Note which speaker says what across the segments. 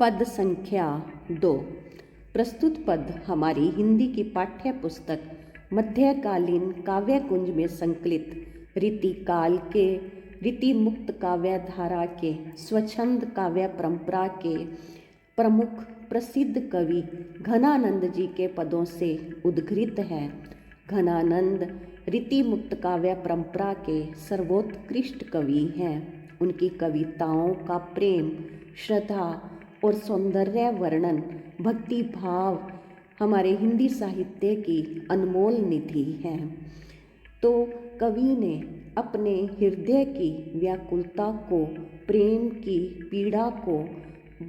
Speaker 1: पद संख्या 2। प्रस्तुत पद हमारी हिंदी की पाठ्य पुस्तक मध्यकालीन काव्य कुंज में संकलित रीतिकाल के रीति मुक्त काव्य धारा के स्वच्छंद काव्य परंपरा के प्रमुख प्रसिद्ध कवि घनानंद जी के पदों से उद्घृत है। घनानंद रीति मुक्त काव्य परंपरा के सर्वोत्कृष्ट कवि हैं। उनकी कविताओं का प्रेम, श्रद्धा और सौंदर्य वर्णन, भक्ति भाव हमारे हिंदी साहित्य की अनमोल निधि है। तो कवि ने अपने हृदय की व्याकुलता को, प्रेम की पीड़ा को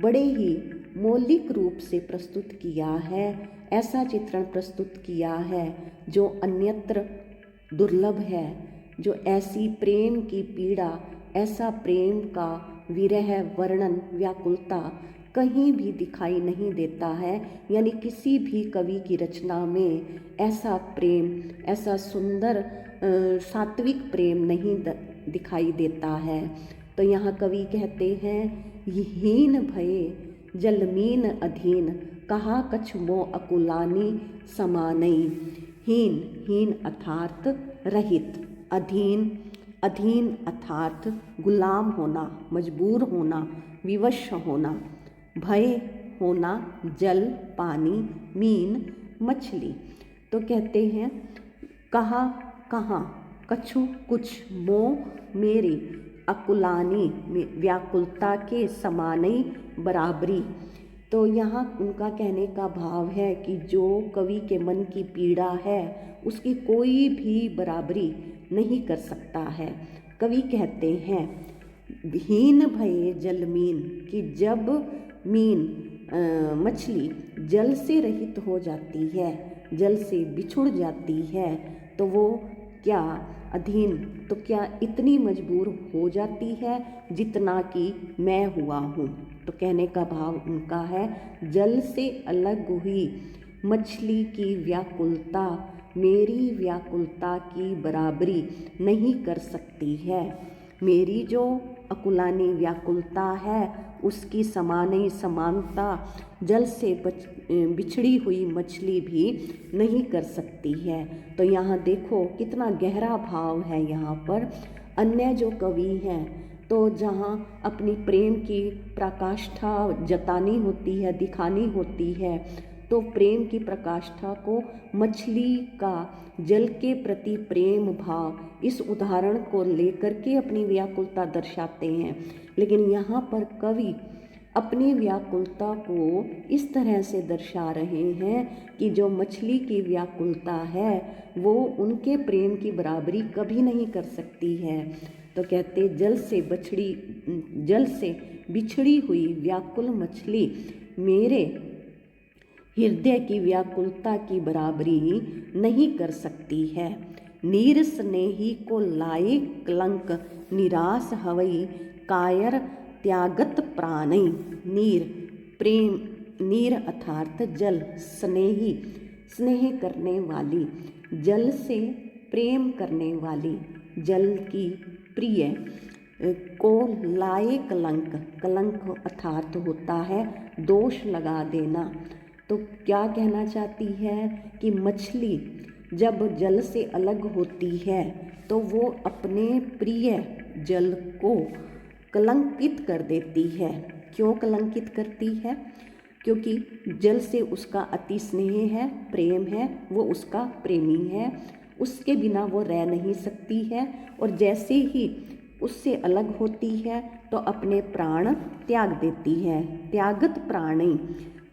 Speaker 1: बड़े ही मौलिक रूप से प्रस्तुत किया है। ऐसा चित्रण प्रस्तुत किया है जो अन्यत्र दुर्लभ है, जो ऐसी प्रेम की पीड़ा, ऐसा प्रेम का विरह वर्णन, व्याकुलता कहीं भी दिखाई नहीं देता है। यानी किसी भी कवि की रचना में ऐसा प्रेम, ऐसा सुंदर सात्विक प्रेम नहीं दिखाई देता है। तो यहाँ कवि कहते हैं, हीन भये जलमीन अधीन, कहा कछ मो अकुलानी समानई। हीन, हीन अर्थात रहित, अधीन, अधीन अर्थात गुलाम होना, मजबूर होना, विवश होना, भय होना, जल पानी, मीन मछली। तो कहते हैं कहा कहाँ, कछु कुछ, मो मेरी, अकुलानी व्याकुलता के, समानई बराबरी। तो यहाँ उनका कहने का भाव है कि जो कवि के मन की पीड़ा है उसकी कोई भी बराबरी नहीं कर सकता है। कवि कहते हैं हीन भये जलमीन, कि जब मीन मछली जल से रहित हो जाती है, जल से बिछुड़ जाती है, तो वो क्या अधीन, तो क्या इतनी मजबूर हो जाती है जितना कि मैं हुआ हूँ। तो कहने का भाव उनका है, जल से अलग हुई मछली की व्याकुलता मेरी व्याकुलता की बराबरी नहीं कर सकती है। मेरी जो अकुलानी व्याकुलता है उसकी समानी समानता जल से बिछड़ी हुई मछली भी नहीं कर सकती है। तो यहाँ देखो कितना गहरा भाव है यहाँ पर। अन्य जो कवि हैं तो जहाँ अपनी प्रेम की प्रकाष्ठा जतानी होती है, दिखानी होती है, तो प्रेम की प्रकाष्ठा को मछली का जल के प्रति प्रेम भाव, इस उदाहरण को लेकर के अपनी व्याकुलता दर्शाते हैं। लेकिन यहाँ पर कवि अपनी व्याकुलता को इस तरह से दर्शा रहे हैं कि जो मछली की व्याकुलता है वो उनके प्रेम की बराबरी कभी नहीं कर सकती है। तो कहते जल से बिछड़ी हुई व्याकुल मछली मेरे हृदय की व्याकुलता की बराबरी नहीं कर सकती है। नीर स्नेही को लाए कलंक, निराश हवई कायर त्यागत प्राणई। नीर प्रेम, नीर अर्थात जल, स्नेही स्नेह करने वाली, जल से प्रेम करने वाली, जल की प्रिय को लाए कलंक, कलंक अर्थात होता है दोष लगा देना। तो क्या कहना चाहती है कि मछली जब जल से अलग होती है तो वो अपने प्रिय जल को कलंकित कर देती है। क्यों कलंकित करती है? क्योंकि जल से उसका अति स्नेह है, प्रेम है, वो उसका प्रेमी है, उसके बिना वो रह नहीं सकती है। और जैसे ही उससे अलग होती है तो अपने प्राण त्याग देती है, त्यागत प्राणी।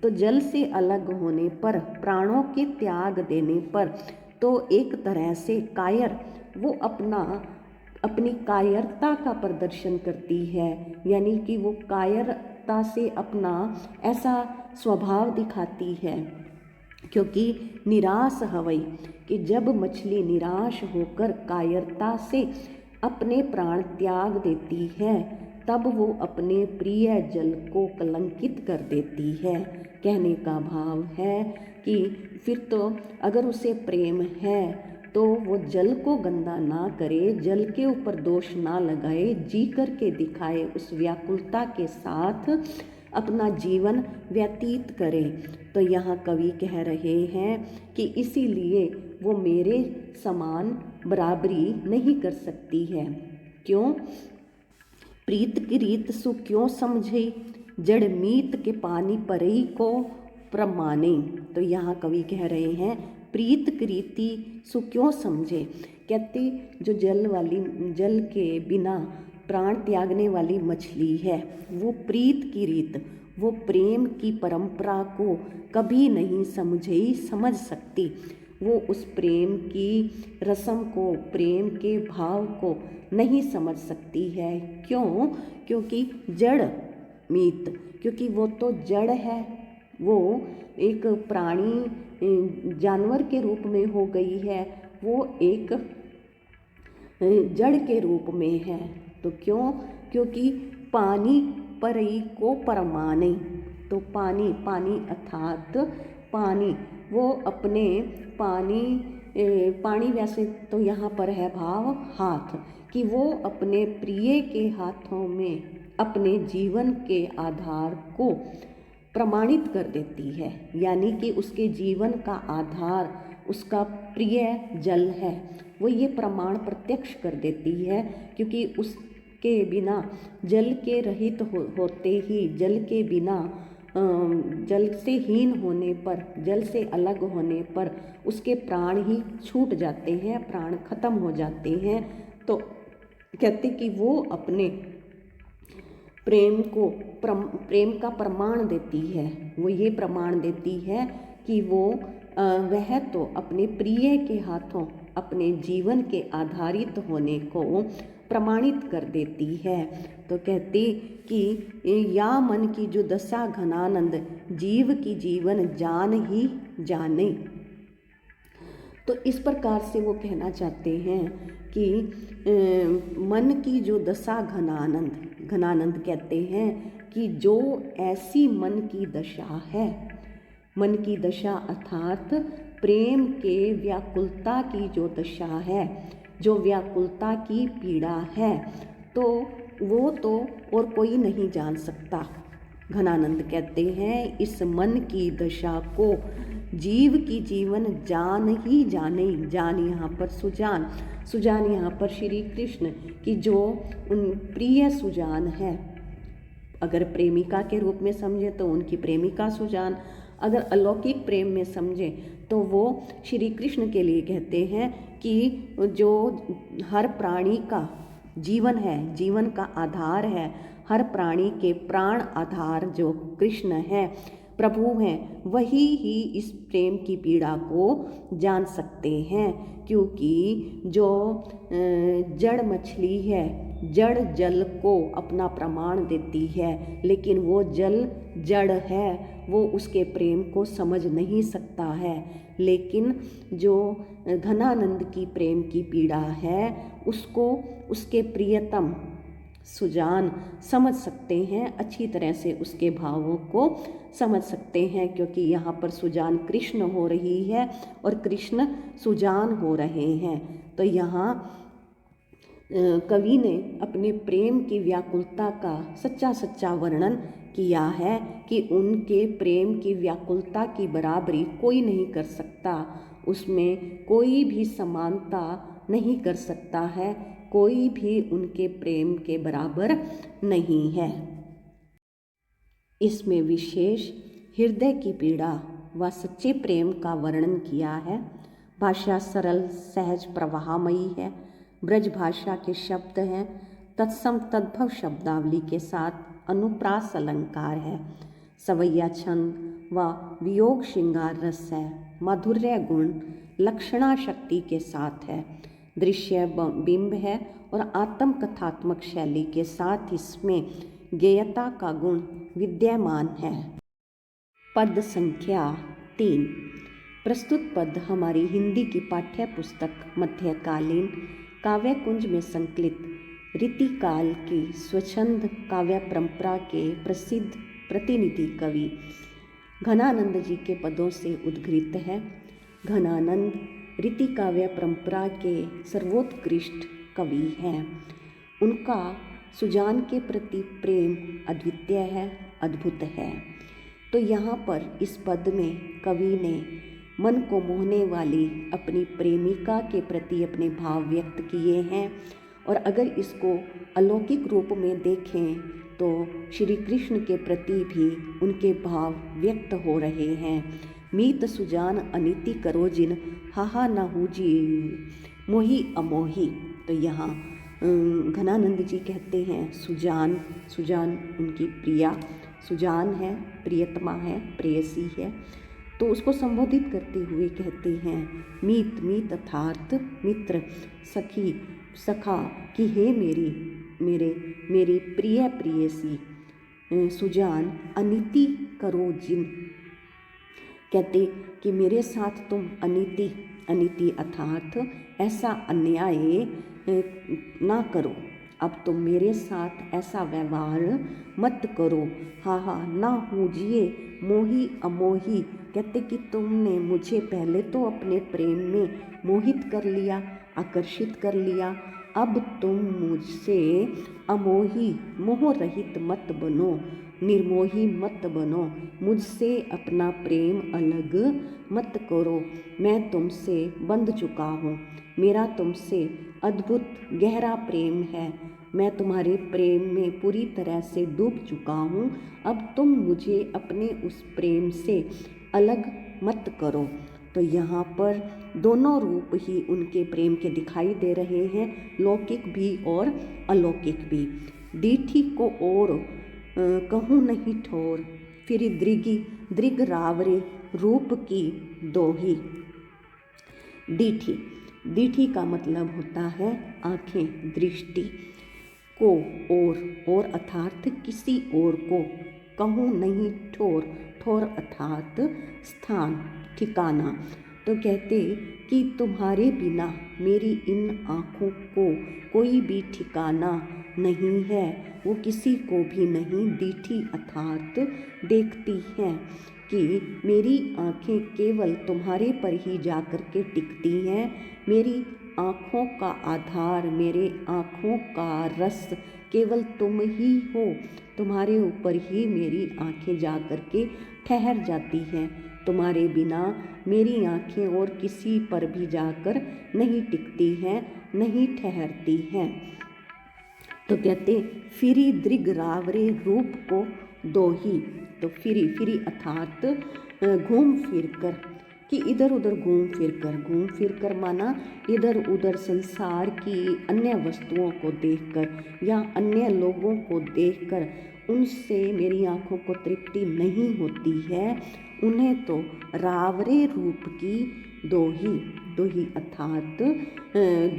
Speaker 1: तो जल से अलग होने पर, प्राणों के त्याग देने पर, तो एक तरह से कायर, वो अपनी कायरता का प्रदर्शन करती है। यानी कि वो कायरता से अपना ऐसा स्वभाव दिखाती है। क्योंकि निराश हवई, कि जब मछली निराश होकर कायरता से अपने प्राण त्याग देती है तब वो अपने प्रिय जल को कलंकित कर देती है। कहने का भाव है कि फिर तो अगर उसे प्रेम है तो वो जल को गंदा ना करे, जल के ऊपर दोष ना लगाए, जी कर के दिखाए, उस व्याकुलता के साथ अपना जीवन व्यतीत करे। तो यहाँ कवि कह रहे हैं कि इसीलिए वो मेरे समान बराबरी नहीं कर सकती है। क्यों? प्रीत की रीत सु क्यों समझे, जड़ मीत के पानी परई को प्रमाणे। तो यहाँ कवि कह रहे हैं प्रीत की रीति सु क्यों समझे। कहते जो जल के बिना प्राण त्यागने वाली मछली है, वो प्रीत की रीत, वो प्रेम की परंपरा को कभी नहीं समझ सकती। वो उस प्रेम की रस्म को, प्रेम के भाव को नहीं समझ सकती है। क्यों? क्योंकि जड़ मीत, क्योंकि वो तो जड़ है, वो एक प्राणी जानवर के रूप में हो गई है, वो एक जड़ के रूप में है। तो क्यों? क्योंकि पानी परई को परमाने। तो पानी अर्थात पानी, वो अपने पानी वैसे तो यहाँ पर है भाव हाथ, कि वो अपने प्रिय के हाथों में अपने जीवन के आधार को प्रमाणित कर देती है। यानी कि उसके जीवन का आधार उसका प्रिय जल है, वो ये प्रमाण प्रत्यक्ष कर देती है। क्योंकि उसके बिना, जल के रहित होते ही, जल के बिना, जल से हीन होने पर, जल से अलग होने पर उसके प्राण ही छूट जाते हैं, प्राण खत्म हो जाते हैं। तो कहते कि वो अपने प्रेम का प्रमाण देती है। वो ये प्रमाण देती है कि वो वह तो अपने प्रिय के हाथों अपने जीवन के आधारित होने को प्रमाणित कर देती है। तो कहती कि या मन की जो दशा घनानंद, जीव की जीवन जान ही जाने। तो इस प्रकार से वो कहना चाहते हैं कि मन की जो दशा घनानंद कहते हैं कि जो ऐसी मन की दशा है, मन की दशा अर्थात प्रेम के व्याकुलता की जो दशा है, जो व्याकुलता की पीड़ा है, तो वो तो और कोई नहीं जान सकता। घनानंद कहते हैं इस मन की दशा को जीव की जीवन जान ही जाने। जान यहाँ पर सुजान यहाँ पर श्री कृष्ण की जो उन प्रिय सुजान है। अगर प्रेमिका के रूप में समझे तो उनकी प्रेमिका सुजान, अगर अलौकिक प्रेम में समझे तो वो श्री कृष्ण के लिए कहते हैं कि जो हर प्राणी का जीवन है, जीवन का आधार है, हर प्राणी के प्राण आधार जो कृष्ण है, प्रभु हैं, वही ही इस प्रेम की पीड़ा को जान सकते हैं। क्योंकि जो जड़ मछली है, जड़ जल को अपना प्रमाण देती है, लेकिन वो जल जड़ है, वो उसके प्रेम को समझ नहीं सकता है। लेकिन जो घनानंद की प्रेम की पीड़ा है, उसको उसके प्रियतम सुजान समझ सकते हैं, अच्छी तरह से उसके भावों को समझ सकते हैं। क्योंकि यहाँ पर सुजान कृष्ण हो रही है और कृष्ण सुजान हो रहे हैं। तो यहाँ कवि ने अपने प्रेम की व्याकुलता का सच्चा वर्णन किया है कि उनके प्रेम की व्याकुलता की बराबरी कोई नहीं कर सकता, उसमें कोई भी समानता नहीं कर सकता है, कोई भी उनके प्रेम के बराबर नहीं है। इसमें विशेष हृदय की पीड़ा व सच्चे प्रेम का वर्णन किया है। भाषा सरल सहज प्रवाहमयी है, ब्रज भाषा के शब्द हैं, तत्सम तद्भव शब्दावली के साथ अनुप्रास अलंकार है, सवैया छंद व वियोग श्रृंगार रस है, माधुर्य गुण लक्षणा शक्ति के साथ है, दृश्य बिंब है और आत्म कथात्मक शैली के साथ इसमें गेयता का गुण विद्यमान है। पद संख्या 3। प्रस्तुत पद हमारी हिंदी की पाठ्य पुस्तक मध्यकालीन काव्य कुंज में संकलित रीतिकाल की स्वच्छंद काव्य परंपरा के प्रसिद्ध प्रतिनिधि कवि घनानंद जी के पदों से उद्घृत है। घनानंद रीति काव्य परंपरा के सर्वोत्कृष्ट कवि हैं। उनका सुजान के प्रति प्रेम अद्वितीय है, अद्भुत है। तो यहाँ पर इस पद में कवि ने मन को मोहने वाली अपनी प्रेमिका के प्रति अपने भाव व्यक्त किए हैं। और अगर इसको अलौकिक रूप में देखें तो श्री कृष्ण के प्रति भी उनके भाव व्यक्त हो रहे हैं। मीत सुजान अनिति करो जिन, हाहा न हुजी मोही अमोही। तो यहाँ घनानंद जी कहते हैं सुजान, सुजान उनकी प्रिया, सुजान है, प्रियतमा है, प्रेयसी है। तो उसको संबोधित करते हुए कहते हैं मीत, मीत अर्थात मित्र, सखी, सखा कि हे मेरी प्रिय प्रेयसी, सुजान अनिति करो जिन, कहते कि मेरे साथ तुम अनिति, अनिति अर्थात ऐसा अन्याय ना करो, अब तुम मेरे साथ ऐसा व्यवहार मत करो। हा ना होजिए मोही अमोही, कहते कि तुमने मुझे पहले तो अपने प्रेम में मोहित कर लिया, आकर्षित कर लिया, अब तुम मुझसे अमोही मोह रहित मत बनो, निर्मोही मत बनो, मुझसे अपना प्रेम अलग मत करो। मैं तुमसे बंध चुका हूँ, मेरा तुमसे अद्भुत गहरा प्रेम है, मैं तुम्हारे प्रेम में पूरी तरह से डूब चुका हूँ, अब तुम मुझे अपने उस प्रेम से अलग मत करो। तो यहाँ पर दोनों रूप ही उनके प्रेम के दिखाई दे रहे हैं, लौकिक भी और अलौकिक भी। डीठी को और कहूँ नहीं ठोर, फिर दृगी दृग रावरे रूप की दोही। डीठी, डीठी का मतलब होता है आँखें, दृष्टि। को और अर्थात किसी और को, कहूँ नहीं ठोर, ठोर अर्थात स्थान, ठिकाना। तो कहते कि तुम्हारे बिना मेरी इन आँखों को कोई भी ठिकाना नहीं है, वो किसी को भी नहीं। डीठी अर्थात देखती हैं कि मेरी आँखें केवल तुम्हारे पर ही जाकर के टिकती हैं, मेरी आँखों का आधार, मेरे आँखों का रस केवल तुम ही हो, तुम्हारे ऊपर ही मेरी आँखें जा कर के ठहर जाती हैं, तुम्हारे बिना मेरी आँखें और किसी पर भी जाकर नहीं टिकती हैं, नहीं ठहरती हैं। तो कहते फिरी दृग रावरे रूप को दोही। तो फिरी अर्थात घूम फिर कर, कि इधर उधर घूम फिर कर माना इधर उधर संसार की अन्य वस्तुओं को देखकर या अन्य लोगों को देखकर उनसे मेरी आँखों को तृप्ति नहीं होती है, उन्हें तो रावरे रूप की दोही, दोही अर्थात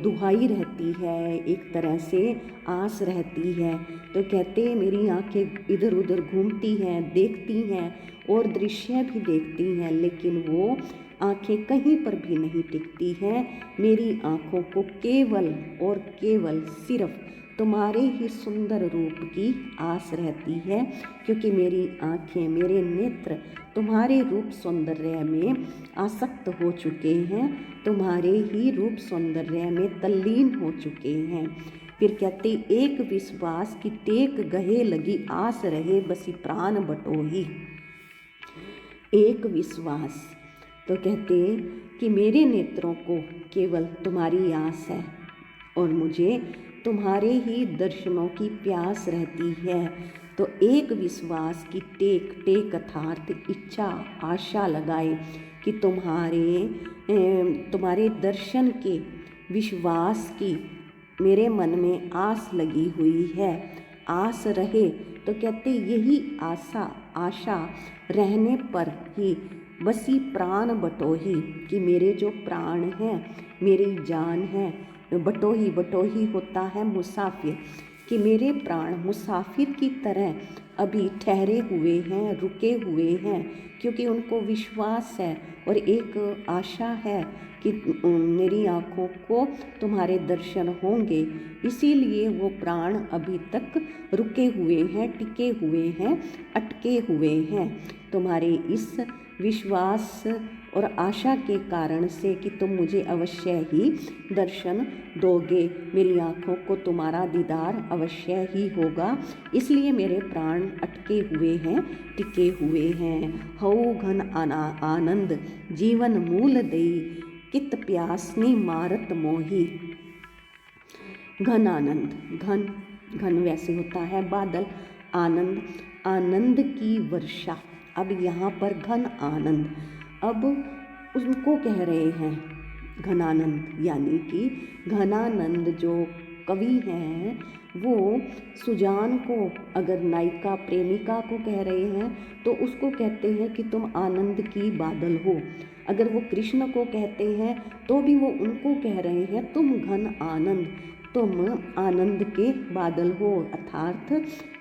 Speaker 1: दुहाई रहती है, एक तरह से आस रहती है। तो कहते मेरी आँखें इधर उधर घूमती हैं, देखती हैं और दृश्य भी देखती हैं, लेकिन वो आँखें कहीं पर भी नहीं टिकती हैं। मेरी आँखों को केवल और केवल सिर्फ तुम्हारे ही सुंदर रूप की आस रहती है, क्योंकि मेरी आँखें, मेरे नेत्र तुम्हारे रूप सौंदर्य में आसक्त हो चुके हैं, तुम्हारे ही रूप सौंदर्य में तल्लीन हो चुके हैं। फिर कहते एक विश्वास की टेक गहे लगी आस रहे बसी प्राण बटोही। एक विश्वास, तो कहते कि मेरे नेत्रों को केवल तुम्हारी आस है और मुझे तुम्हारे ही दर्शनों की प्यास रहती है। तो एक विश्वास की टेक, टेक अर्थात इच्छा, आशा लगाए कि तुम्हारे दर्शन के विश्वास की मेरे मन में आस लगी हुई है, आस रहे। तो कहते यही आशा रहने पर ही बसी प्राण बटोही, कि मेरे जो प्राण हैं, मेरी जान है, बटोही, बटोही होता है मुसाफिर, कि मेरे प्राण मुसाफिर की तरह अभी ठहरे हुए हैं, रुके हुए हैं, क्योंकि उनको विश्वास है और एक आशा है कि मेरी आँखों को तुम्हारे दर्शन होंगे, इसीलिए वो प्राण अभी तक रुके हुए हैं, टिके हुए हैं, अटके हुए हैं, तुम्हारे इस विश्वास और आशा के कारण से कि तुम मुझे अवश्य ही दर्शन दोगे, मेरी आँखों को तुम्हारा दीदार अवश्य ही होगा, इसलिए मेरे प्राण चरण अटके हुए हैं, टिके हुए हैं। हऊ घन आनंद जीवन मूल देई, कित प्यासनी मारत मोही। घन आनंद, घन घन वैसे होता है बादल, आनंद आनंद की वर्षा। अब यहाँ पर घन आनंद, अब उनको कह रहे हैं घनानंद, यानी कि घनानंद जो कवि हैं वो सुजान को, अगर नायिका प्रेमिका को कह रहे हैं तो उसको कहते हैं कि तुम आनंद की बादल हो। अगर वो कृष्ण को कहते हैं तो भी वो उनको कह रहे हैं तुम घन आनंद, तुम आनंद के बादल हो, अर्थात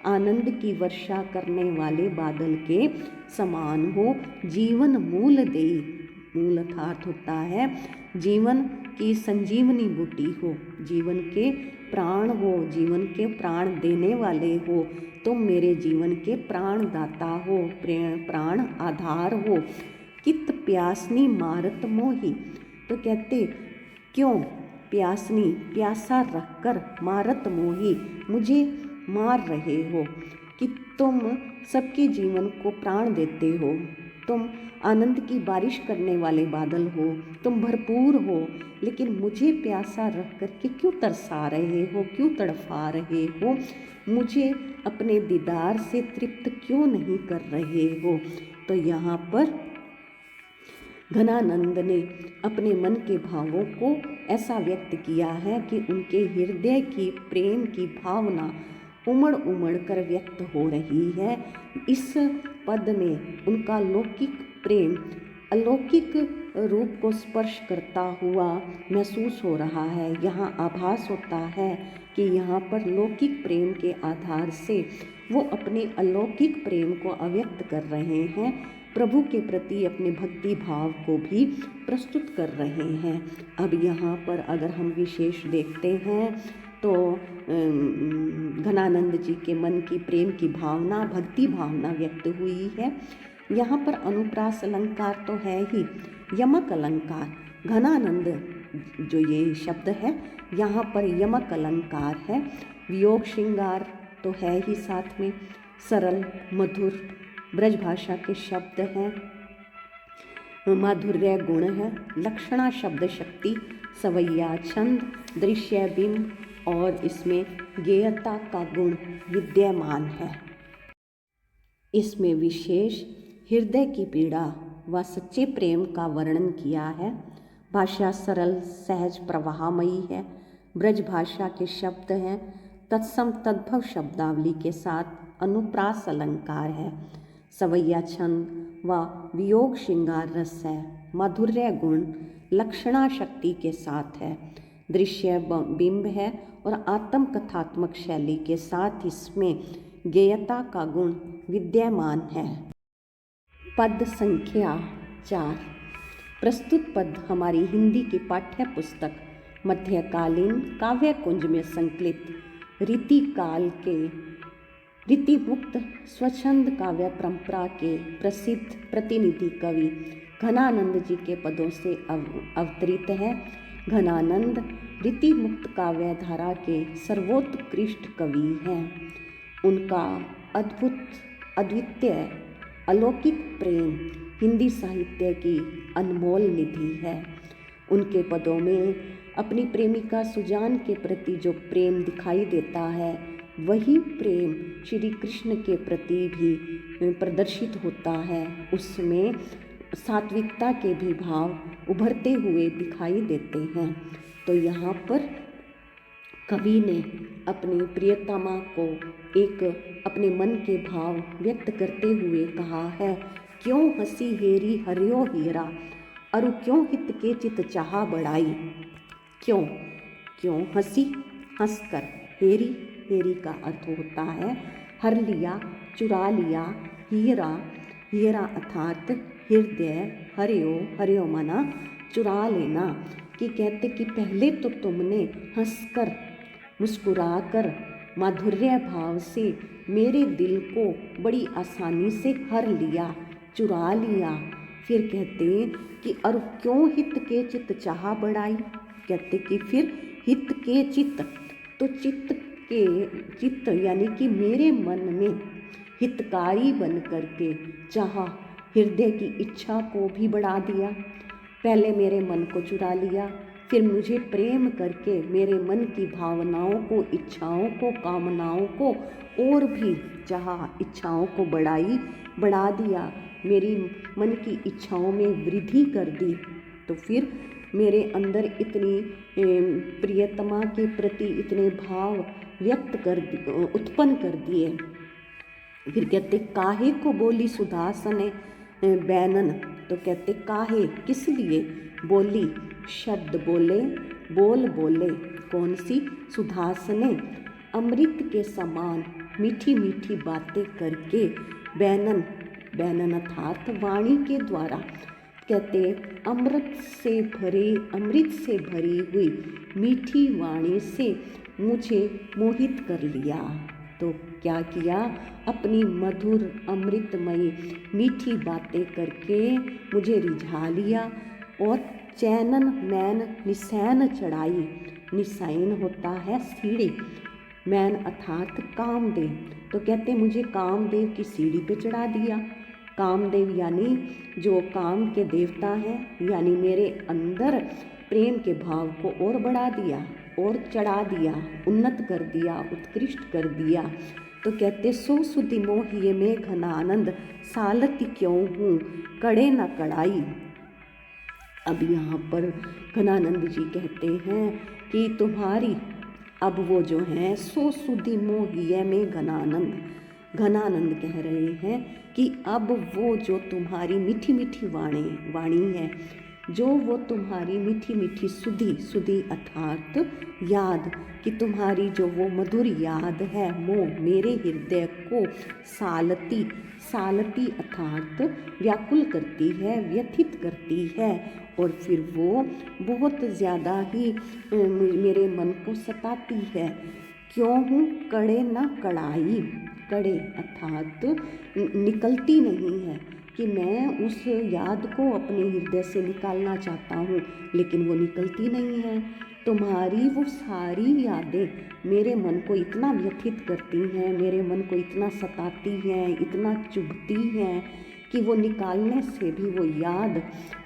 Speaker 1: आनंद की वर्षा करने वाले बादल के समान हो। जीवन मूल देई, मूल अर्थात होता है जीवन की संजीवनी बूटी हो, जीवन के प्राण हो, जीवन के प्राण देने वाले हो, तुम मेरे जीवन के प्राण दाता हो, प्राण आधार हो। कित प्यासनी मारत मोही, तो कहते क्यों प्यासनी, प्यासा रखकर, मारत मोही, मुझे मार रहे हो, कि तुम सबके जीवन को प्राण देते हो, तुम आनंद की बारिश करने वाले बादल हो, तुम भरपूर हो, लेकिन मुझे प्यासा रख कर के क्यों तरसा रहे हो, क्यों तड़फा रहे हो, मुझे अपने दीदार से तृप्त क्यों नहीं कर रहे हो। तो यहाँ पर घनानंद ने अपने मन के भावों को ऐसा व्यक्त किया है कि उनके हृदय की प्रेम की भावना उमड़ उमड़ कर व्यक्त हो रही है। इस पद में उनका लौकिक प्रेम अलौकिक रूप को स्पर्श करता हुआ महसूस हो रहा है। यहाँ आभास होता है कि यहाँ पर लौकिक प्रेम के आधार से वो अपने अलौकिक प्रेम को अव्यक्त कर रहे हैं, प्रभु के प्रति अपने भक्ति भाव को भी प्रस्तुत कर रहे हैं। अब यहाँ पर अगर हम विशेष देखते हैं तो घनानंद जी के मन की प्रेम की भावना, भक्ति भावना व्यक्त हुई है। यहाँ पर अनुप्रास अलंकार तो है ही, यमक अलंकार, घनानंद जो ये शब्द है यहाँ पर यमक अलंकार है। वियोग श्रृंगार तो है ही साथ में, सरल मधुर ब्रज भाषा के शब्द हैं, माधुर्य गुण है, लक्षणा शब्द शक्ति, सवैया छंद, दृश्य बिंब और इसमें गेयता का गुण विद्यमान है। इसमें विशेष हृदय की पीड़ा व सच्चे प्रेम का वर्णन किया है। भाषा सरल सहज प्रवाहमयी है। ब्रज भाषा के शब्द हैं, तत्सम तद्भव शब्दावली के साथ अनुप्रास अलंकार है। सवैया छंद व वियोग श्रृंगार रस है। माधुर्य गुण लक्षणा शक्ति के साथ है। दृश्य बिंब है और आत्म कथात्मक शैली के साथ इसमें गेयता का गुण विद्यमान है। पद संख्या 4। प्रस्तुत पद हमारी हिंदी की पाठ्य पुस्तक मध्यकालीन काव्य कुंज में संकलित रीति काल के रीति मुक्त स्वच्छंद काव्य परंपरा के प्रसिद्ध प्रतिनिधि कवि घनानंद जी के पदों से अवतरित है। घनानंद रीति मुक्त काव्य धारा के सर्वोत्कृष्ट कवि हैं। उनका अद्भुत अद्वितीय अलौकिक प्रेम हिंदी साहित्य की अनमोल निधि है। उनके पदों में अपनी प्रेमिका सुजान के प्रति जो प्रेम दिखाई देता है, वही प्रेम श्री कृष्ण के प्रति भी प्रदर्शित होता है। उसमें सात्विकता के भी भाव उभरते हुए दिखाई देते हैं। तो यहाँ पर कवि ने अपनी प्रियतमा को एक अपने मन के भाव व्यक्त करते हुए कहा है, क्यों हंसी हेरी हरियो हीरा, अरु क्यों हित के चित चाहा बढ़ाई। क्यों क्यों हंसी, हंसकर, हेरी, हेरी का अर्थ होता है हर लिया, चुरा लिया, हीरा, हीरा अर्थात हृदय, हरियो, हरियो माना चुरा लेना, कि कहते कि पहले तो तुमने हंसकर मुस्कुराकर माधुर्य भाव से मेरे दिल को बड़ी आसानी से हर लिया, चुरा लिया। फिर कहते कि और क्यों हित के चित चाहा बढ़ाई, कहते कि फिर हित के चित्त, तो चित्त के चित्त यानी कि मेरे मन में हितकारी बन करके चाहा, हृदय की इच्छा को भी बढ़ा दिया। पहले मेरे मन को चुरा लिया, फिर मुझे प्रेम करके मेरे मन की भावनाओं को, इच्छाओं को, कामनाओं को और भी चाहा, इच्छाओं को बढ़ा दिया, मेरी मन की इच्छाओं में वृद्धि कर दी। तो फिर मेरे अंदर इतनी प्रियतमा के प्रति इतने भाव उत्पन्न कर दिए। फिर कहते काहे को बोली सुधासने बैनन, तो कहते काहे, किस लिए बोली, शब्द बोले, बोले, कौन सी, सुधासने, अमृत के समान मीठी मीठी बातें करके, बैनन अर्थात वाणी के द्वारा, कहते अमृत से भरी हुई मीठी वाणी से मुझे मोहित कर लिया। तो क्या किया, अपनी मधुर अमृतमयी मीठी बातें करके मुझे रिझा लिया और चैनन मैन निसैन चढ़ाई। निसैन होता है सीढ़ी, मैन अर्थात कामदेव। तो कहते मुझे कामदेव की सीढ़ी पे चढ़ा दिया। कामदेव यानी जो काम के देवता हैं, यानी मेरे अंदर प्रेम के भाव को और बढ़ा दिया और चढ़ा दिया, उन्नत कर दिया, उत्कृष्ट कर दिया। तो कहते सो सुधि मोहिए में घनानंद, सालती क्यों हूँ कड़े न कड़ाई। अब यहाँ पर घनानंद जी कहते हैं कि तुम्हारी, अब वो जो हैं सो सुधि मोहिए में घनानंद कह रहे हैं कि अब वो जो तुम्हारी मीठी मीठी वाणी है, जो वो तुम्हारी मीठी मीठी सुधि अर्थात याद, कि तुम्हारी जो वो मधुर याद है, मोह मेरे हृदय को सालती अर्थात व्याकुल करती है, व्यथित करती है, और फिर वो बहुत ज़्यादा ही मेरे मन को सताती है। क्यों हूँ कड़े न कड़ाई, कड़े अर्थात निकलती नहीं है, कि मैं उस याद को अपने हृदय से निकालना चाहता हूँ लेकिन वो निकलती नहीं है। तुम्हारी वो सारी यादें मेरे मन को इतना व्यथित करती हैं, मेरे मन को इतना सताती हैं, इतना चुभती हैं कि वो निकालने से भी वो याद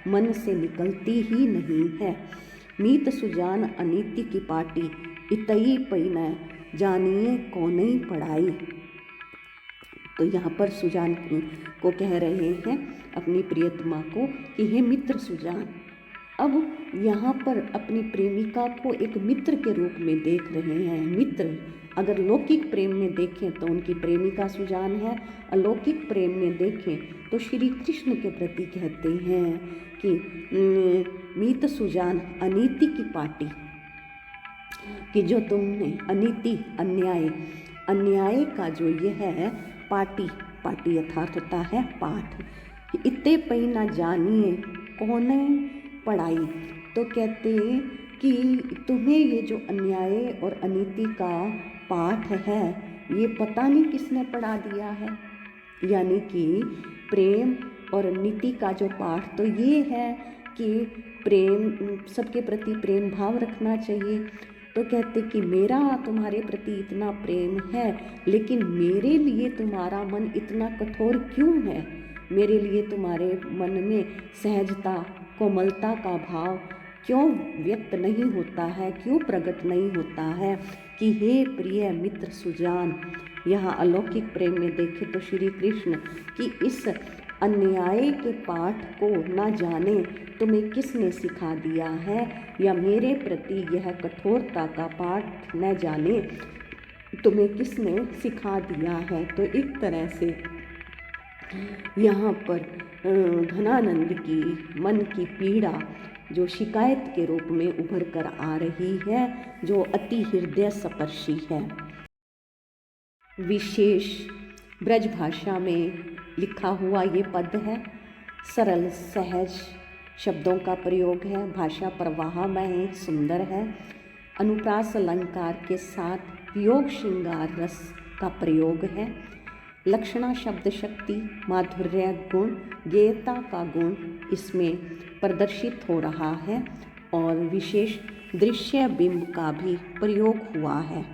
Speaker 1: मन से निकलती ही नहीं है। मीत सुजान अनीति की पाटी, इतई पैना जानिए कौनई पढ़ाई। तो यहाँ पर सुजान को कह रहे हैं अपनी प्रियतमा को कि हे मित्र सुजान। अब यहाँ पर अपनी प्रेमिका को एक मित्र के रूप में देख रहे हैं। मित्र, अगर लौकिक प्रेम में देखें तो उनकी प्रेमिका सुजान है, अलौकिक प्रेम में देखें तो श्री कृष्ण के प्रति कहते हैं कि मीत सुजान अनीति की पाटी, कि जो तुमने अनीति अन्याय का जो ये है पाटी अर्थात होता है पाठ, इतने पई ना जानिए कौन पढ़ाई। तो कहते कि तुम्हें ये जो अन्याय और अनीति का पाठ है ये पता नहीं किसने पढ़ा दिया है। यानी कि प्रेम और नीति का जो पाठ तो ये है कि प्रेम, सबके प्रति प्रेम भाव रखना चाहिए। तो कहते कि मेरा तुम्हारे प्रति इतना प्रेम है, लेकिन मेरे लिए तुम्हारा मन इतना कठोर क्यों है? मेरे लिए तुम्हारे मन में सहजता, कोमलता का भाव क्यों व्यक्त नहीं होता है, क्यों प्रकट नहीं होता है कि हे प्रिय मित्र सुजान। यहाँ अलौकिक प्रेम में देखें तो श्री कृष्ण कि इस अन्याय के पाठ को न जाने तुम्हें किसने सिखा दिया है, या मेरे प्रति यह कठोरता का पाठ न जाने तुम्हें किसने सिखा दिया है। तो एक तरह से यहाँ पर घनानंद की मन की पीड़ा जो शिकायत के रूप में उभर कर आ रही है, जो अति हृदय स्पर्शी है। विशेष ब्रज भाषा में लिखा हुआ ये पद है, सरल सहज शब्दों का प्रयोग है, भाषा प्रवाहमय सुंदर है, अनुप्रास अलंकार के साथ योग श्रृंगार रस का प्रयोग है, लक्षणा शब्द शक्ति, माधुर्य गुण, गेयता का गुण इसमें प्रदर्शित हो रहा है और विशेष दृश्य बिंब का भी प्रयोग हुआ है।